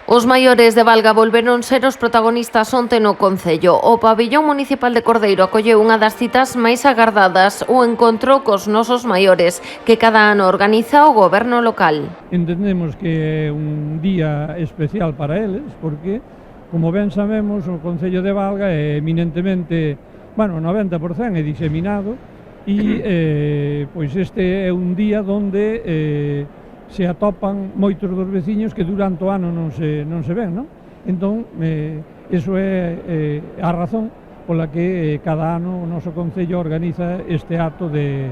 Os maiores de Valga volveron ser os protagonistas onte no Concello. O pabillón municipal de Cordeiro acolleu unha das citas máis agardadas, o encontro cos nosos maiores, que cada ano organiza o goberno local. Entendemos que é un día especial para eles, porque, como ben sabemos, o Concello de Valga é eminentemente, 90% é diseminado, e pois este é un día onde se atopan moitos dos veciños que durante o ano non se ven, non? Entón, iso é a razón pola que cada ano o noso Concello organiza este acto de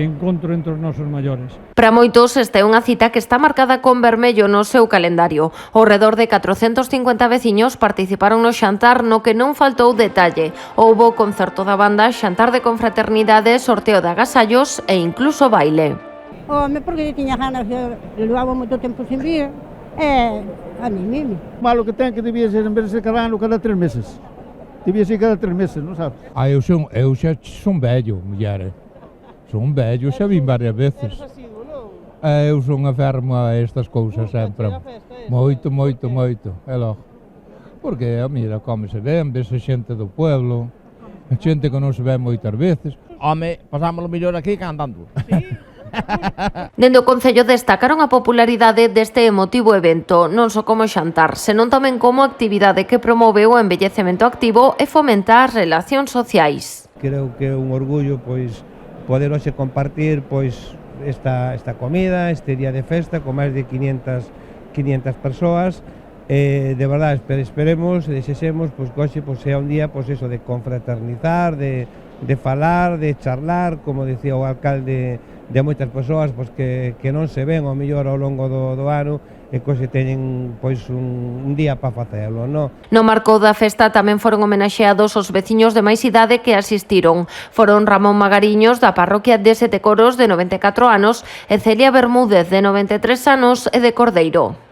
encontro entre os nosos maiores. Para moitos, esta é unha cita que está marcada con vermello no seu calendario. Ao redor de 450 veciños participaron no xantar no que non faltou detalle. Houbo concerto da banda, xantar de confraternidade, sorteo de agasallos e incluso baile. Home, porque tiña ganas, levaba moito tempo sin vir, a mí. Malo que ten que debía ser, en vez de ser cada ano, cada 3 meses. Debía ser cada 3 meses, non sabes? Eu xa son vello, mulher. Son vello, xa vim varias veces. Eu son afermo a estas cousas sempre. Moito, é logo. Porque, mira, cómese ben, vese xente do pueblo, xente que non se ve moitas veces. Home, pasámoslo mellor aquí que andando. Dende o Concello destacaron a popularidade deste emotivo evento, non só como xantar, senón tamén como actividade que promove o envellecemento activo e fomenta as relacións sociais. Creo que é un orgullo poder hoxe compartir esta comida, este día de festa con máis de 500 persoas. De verdade, esperemos e desexemos que hoxe sea un día de confraternizar, de falar, de charlar, como decía o alcalde, de moitas persoas que non se ven ao mellor ao longo do ano e que se teñen un día para facelo, non? No marco da festa tamén foron homenaxeados os veciños de máis idade que asistiron. Foron Ramón Magariños, da parroquia de Sete Coros, de 94 anos, e Celia Bermúdez, de 93 anos, e de Cordeiro.